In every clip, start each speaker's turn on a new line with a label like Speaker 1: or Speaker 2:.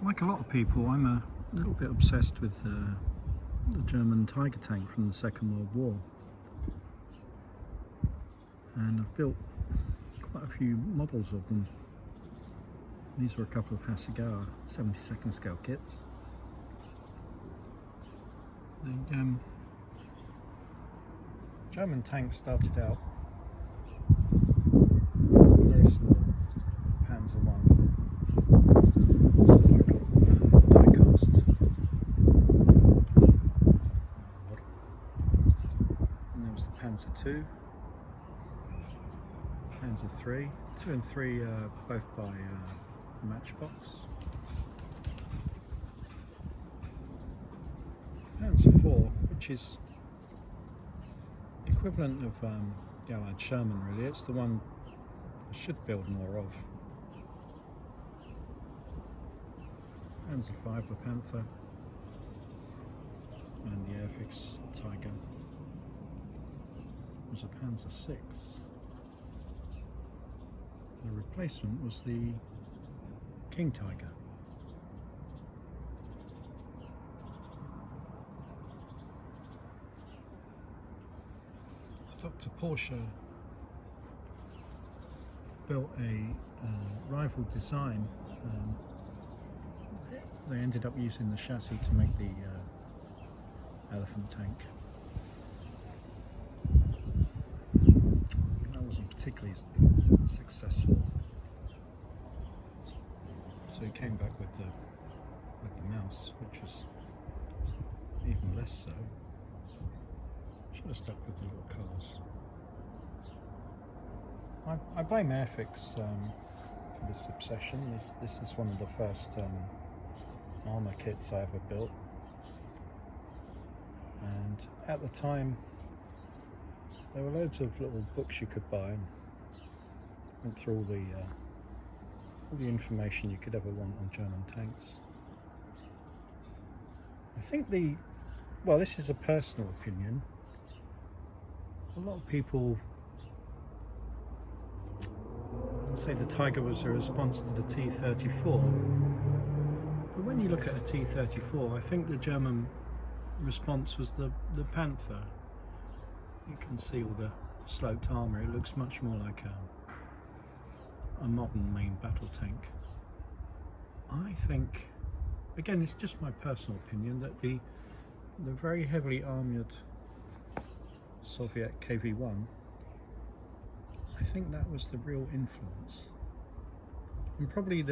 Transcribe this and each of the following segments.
Speaker 1: Like a lot of people, I'm a little bit obsessed with the German Tiger tank from the Second World War, and I've built quite a few models of them. These were a couple of Hasegawa 72nd scale kits. The German tank started out very small, Panzer I. This is like a die cast. And there was the Panzer II, Panzer III. 2 and 3 both by Matchbox. Panzer IV, which is the equivalent of the Allied Sherman really. It's the one I should build more of. Panzer V, the Panther, and the Airfix Tiger was a Panzer VI. The replacement was the King Tiger. Dr. Porsche built a rival design. They ended up using the chassis to make the Elephant tank. That wasn't particularly successful, so he came back with the Mouse, which was even less so. Should have stuck with the little cars. I blame Airfix for this obsession. This is one of the first armour kits I ever built, and at the time there were loads of little books you could buy, and went through all the information you could ever want on German tanks. I think well, this is a personal opinion. A lot of people say the Tiger was a response to the T-34, but when you look at a T-34, I think the German response was the Panther. You can see all the sloped armour. It looks much more like a modern main battle tank. I think, again, it's just my personal opinion, that the very heavily armoured Soviet KV-1, I think that was the real influence, and probably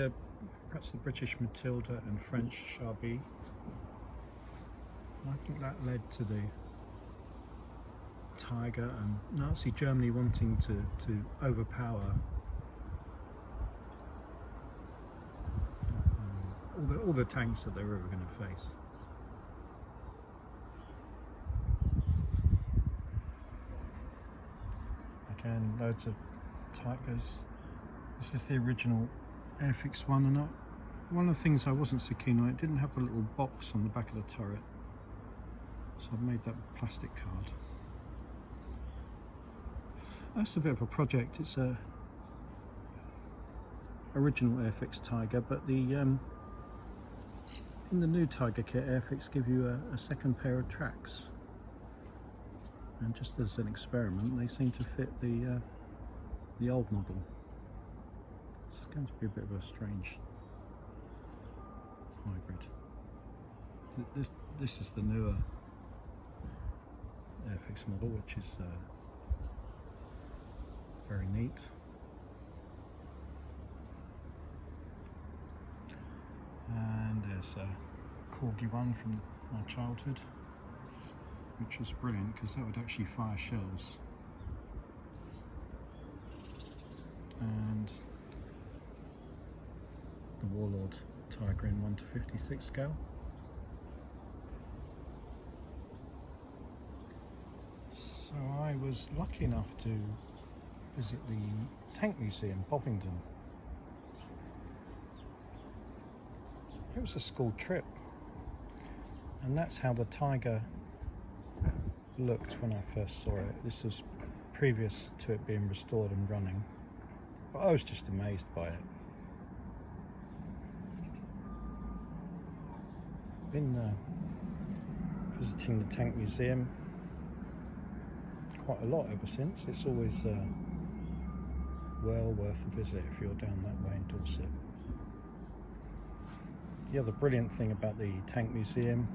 Speaker 1: perhaps the British Matilda and French Char-B. I think that led to the Tiger and Nazi Germany wanting to overpower all the tanks that they were ever going to face. Again, loads of Tigers. This is the original Airfix one, and one of the things I wasn't so keen on, it didn't have the little box on the back of the turret, so I've made that plastic card. That's a bit of a project. It's a original Airfix Tiger, but in the new Tiger kit, Airfix give you a second pair of tracks. And just as an experiment, they seem to fit the old model. It's going to be a bit of a strange hybrid. This is the newer Airfix model, which is very neat. And there's a Corgi one from my childhood, which was brilliant because that would actually fire shells. And the Warlord Tiger in 1:56 scale. So I was lucky enough to visit the Tank Museum, Bovingdon. It was a school trip, and that's how the Tiger looked when I first saw it. This was previous to it being restored and running, but I was just amazed by it. Been visiting the Tank Museum quite a lot ever since. It's always well worth a visit if you're down that way in Dorset. The other brilliant thing about the Tank Museum,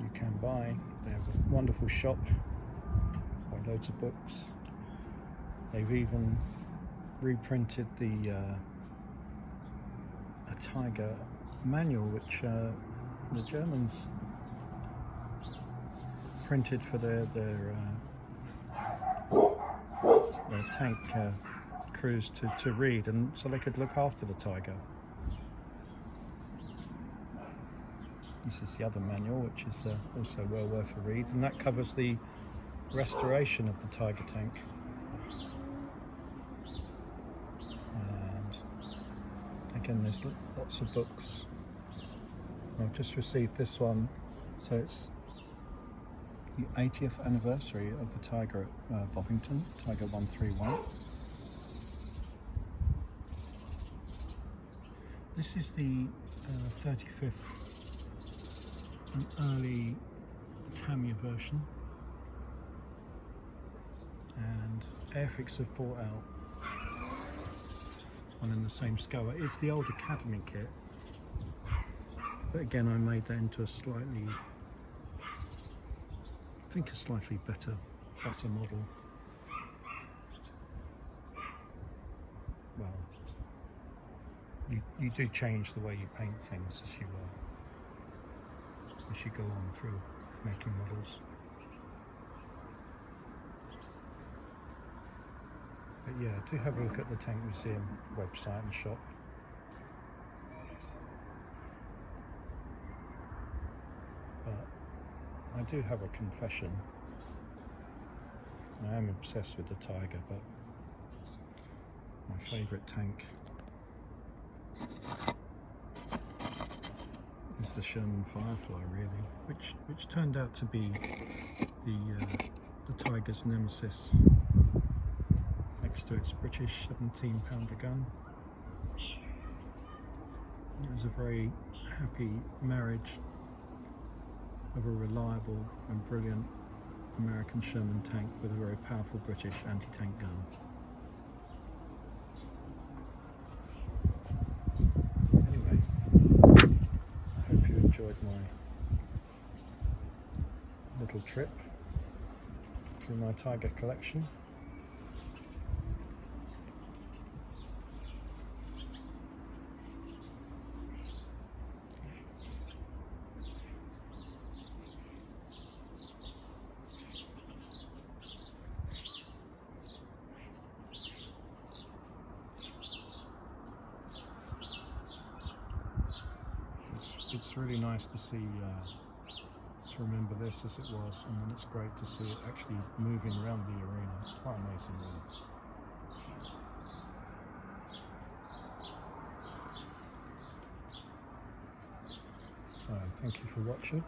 Speaker 1: you can buy, they have a wonderful shop, buy loads of books. They've even reprinted the a Tiger manual, which the Germans printed for their tank crews to read, and so they could look after the Tiger. This is the other manual, which is also well worth a read, and that covers the restoration of the Tiger tank. And again, there's lots of books. I've just received this one, so it's the 80th anniversary of the Tiger at Bovington, Tiger 131. This is the 35th, an early Tamiya version, and Airfix have brought out one in the same scale. It's the old Academy kit, but again I made that into a slightly, I think a slightly better model. Well, you do change the way you paint things as you go on through making models. But yeah, do have a look at the Tank Museum website and shop. But I do have a confession. I am obsessed with the Tiger, but my favourite tank is the Sherman Firefly, really, which turned out to be the Tiger's nemesis, next to its British 17-pounder gun. It was a very happy marriage of a reliable and brilliant American Sherman tank with a very powerful British anti-tank gun. Anyway, I hope you enjoyed my little trip through my Tiger collection. It's really nice to see, to remember this as it was, and then it's great to see it actually moving around the arena. Quite amazing, really. So, thank you for watching.